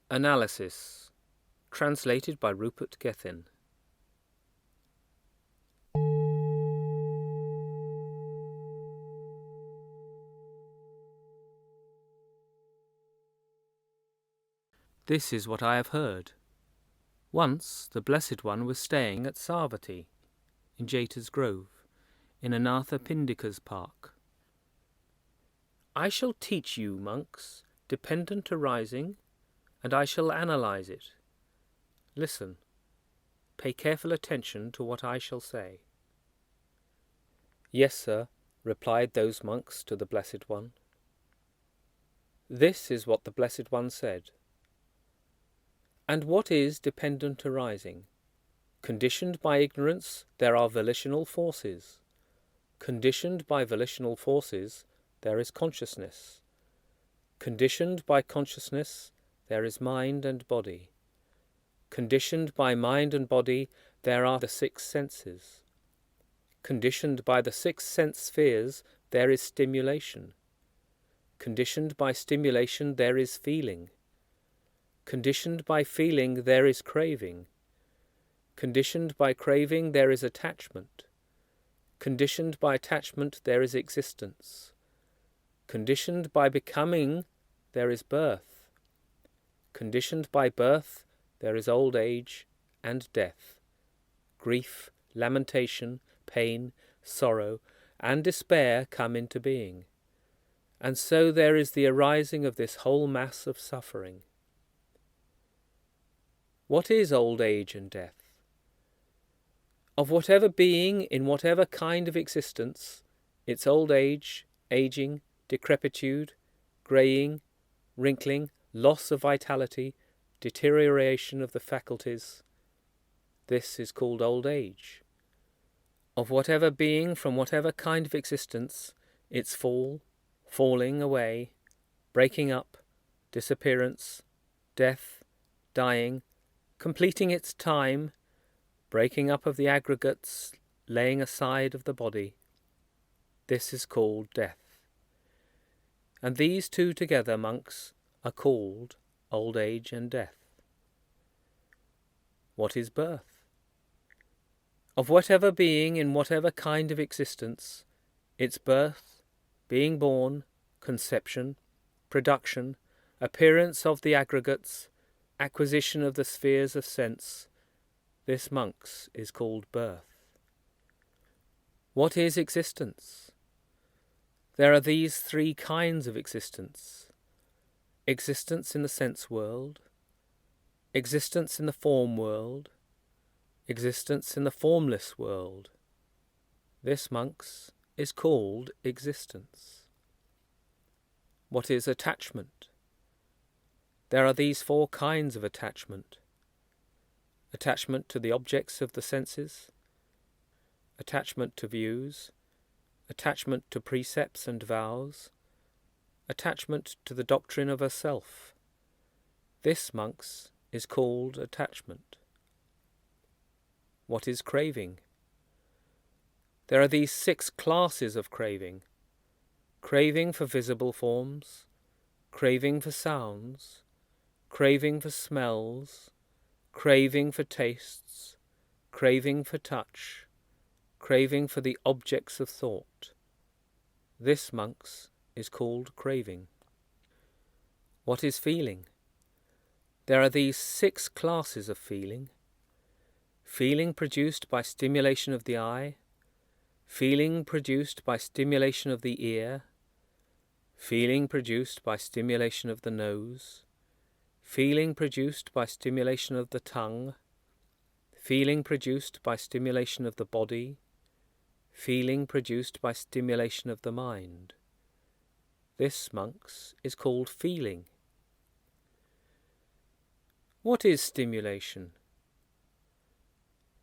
Anaylsis, translated by Rupert Gethin. This is what I have heard. Once the Blessed One was staying at Savatthi, in Jeta's Grove, in Anatha Pindika's park. I shall teach you, monks, dependent arising, and I shall analyze it. Listen. Pay careful attention to what I shall say. Yes, sir, replied those monks to the Blessed One. This is what the Blessed One said. And what is dependent arising? Conditioned by ignorance, there are volitional forces. Conditioned by volitional forces, there is consciousness. Conditioned by consciousness, there is mind and body. Conditioned by mind and body, there are the six senses. Conditioned by the six sense spheres, there is stimulation. Conditioned by stimulation, there is feeling. Conditioned by feeling, there is craving. Conditioned by craving, there is attachment. Conditioned by attachment, there is existence. Conditioned by becoming, there is birth. Conditioned by birth, there is old age and death. Grief, lamentation, pain, sorrow, and despair come into being. And so there is the arising of this whole mass of suffering. What is old age and death? Of whatever being, in whatever kind of existence, its old age, aging, decrepitude, greying, wrinkling, loss of vitality, deterioration of the faculties, this is called old age. Of whatever being, from whatever kind of existence, its fall, falling away, breaking up, disappearance, death, dying, completing its time, breaking up of the aggregates, laying aside of the body, this is called death. And these two together, monks, are called old age and death. What is birth? Of whatever being, in whatever kind of existence, its birth, being born, conception, production, appearance of the aggregates, acquisition of the spheres of sense, this, monks, is called birth. What is existence? There are these three kinds of existence. Existence in the sense world, existence in the form world, existence in the formless world. This, monks, is called existence. What is attachment? There are these four kinds of attachment. Attachment to the objects of the senses, attachment to views, attachment to precepts and vows, attachment to the doctrine of a self. This, monks, is called attachment. What is craving? There are these six classes of craving. Craving for visible forms, craving for sounds, craving for smells, craving for tastes, craving for touch, craving for the objects of thought. This, monks, is called craving. What is feeling? There are these six classes of feeling. Feeling produced by stimulation of the eye, feeling produced by stimulation of the ear, feeling produced by stimulation of the nose, feeling produced by stimulation of the tongue, feeling produced by stimulation of the body, feeling produced by stimulation of the mind. This, monks, is called feeling. What is stimulation?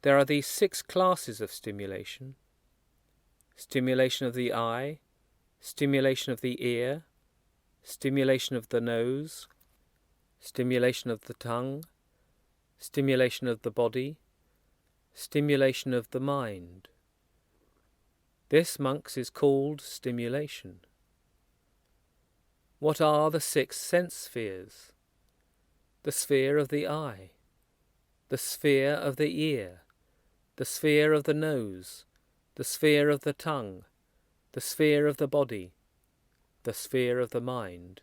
There are these six classes of stimulation. Stimulation of the eye, stimulation of the ear, stimulation of the nose, stimulation of the tongue, stimulation of the body, stimulation of the mind. This, monks, is called stimulation. What are the six sense spheres? the sphere of the eye, the sphere of the ear, the sphere of the nose, the sphere of the tongue, the sphere of the body, the sphere of the mind.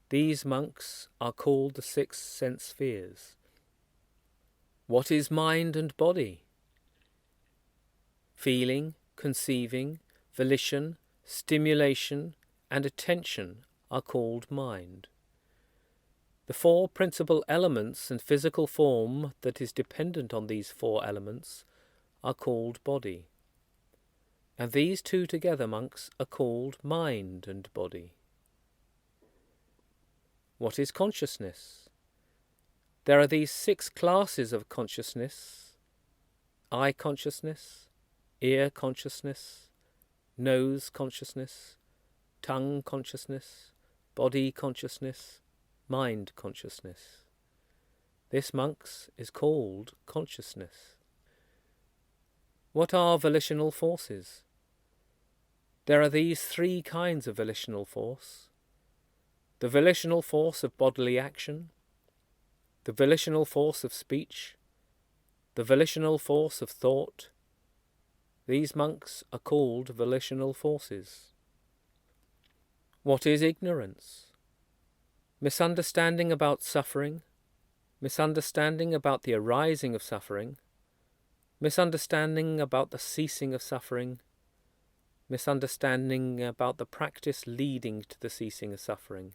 These monks are called the 6 sense spheres. What is mind and body? Feeling, conceiving, volition, stimulation, and attention are called mind. The 4 principal elements and physical form that is dependent on these 4 elements are called body. And these 2 together, monks, are called mind and body. What is consciousness? There are these 6 classes of consciousness: eye consciousness, ear consciousness, nose consciousness, tongue consciousness, body consciousness, mind consciousness. This, monks, is called consciousness. What are volitional forces? There are these 3 kinds of volitional force: the volitional force of bodily action, the volitional force of speech, the volitional force of thought. These, monks, are called volitional forces. What is ignorance? Misunderstanding about suffering, misunderstanding about the arising of suffering, misunderstanding about the ceasing of suffering, misunderstanding about the practice leading to the ceasing of suffering.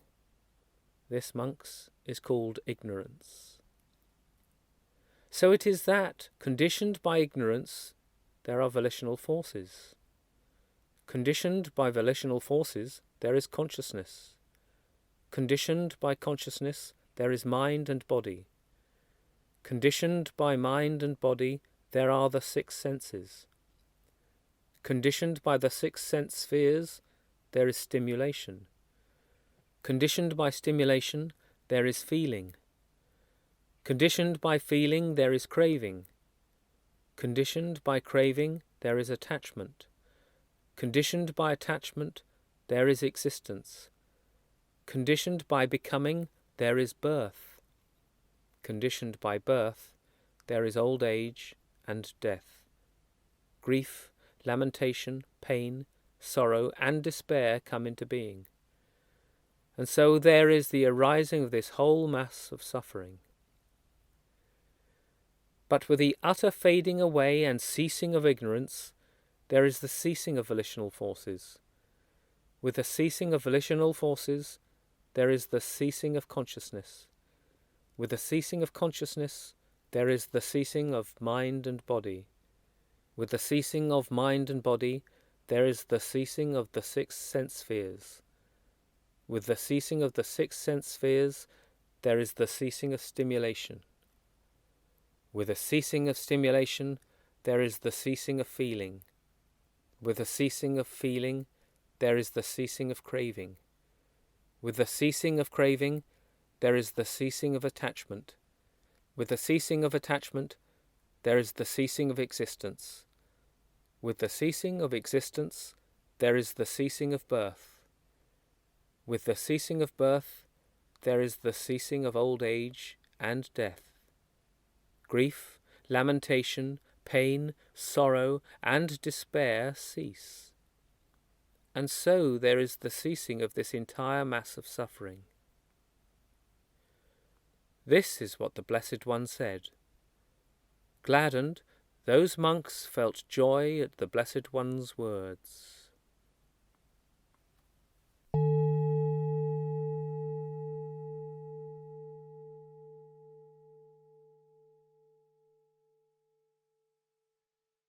This, monks, is called ignorance. So it is that, conditioned by ignorance, there are volitional forces. Conditioned by volitional forces, there is consciousness. Conditioned by consciousness, there is mind and body. Conditioned by mind and body, there are the 6 senses. Conditioned by the 6 sense spheres, there is stimulation. Conditioned by stimulation, there is feeling. Conditioned by feeling, there is craving. Conditioned by craving, there is attachment. Conditioned by attachment, there is existence. Conditioned by becoming, there is birth. Conditioned by birth, there is old age and death. Grief, lamentation, pain, sorrow, and despair come into being. And so there is the arising of this whole mass of suffering. But with the utter fading away and ceasing of ignorance, there is the ceasing of volitional forces. With the ceasing of volitional forces, there is the ceasing of consciousness. With the ceasing of consciousness, there is the ceasing of mind and body. With the ceasing of mind and body, there is the ceasing of the 6 sense spheres. With the ceasing of the 6 sense spheres, there is the ceasing of stimulation. With the ceasing of stimulation, there is the ceasing of feeling. With the ceasing of feeling, there is the ceasing of craving. With the ceasing of craving, there is the ceasing of attachment. With the ceasing of attachment, there is the ceasing of existence. With the ceasing of existence, there is the ceasing of birth. With the ceasing of birth, there is the ceasing of old age and death. Grief, lamentation, pain, sorrow, and despair cease. And so there is the ceasing of this entire mass of suffering. This is what the Blessed One said. Gladdened, those monks felt joy at the Blessed One's words.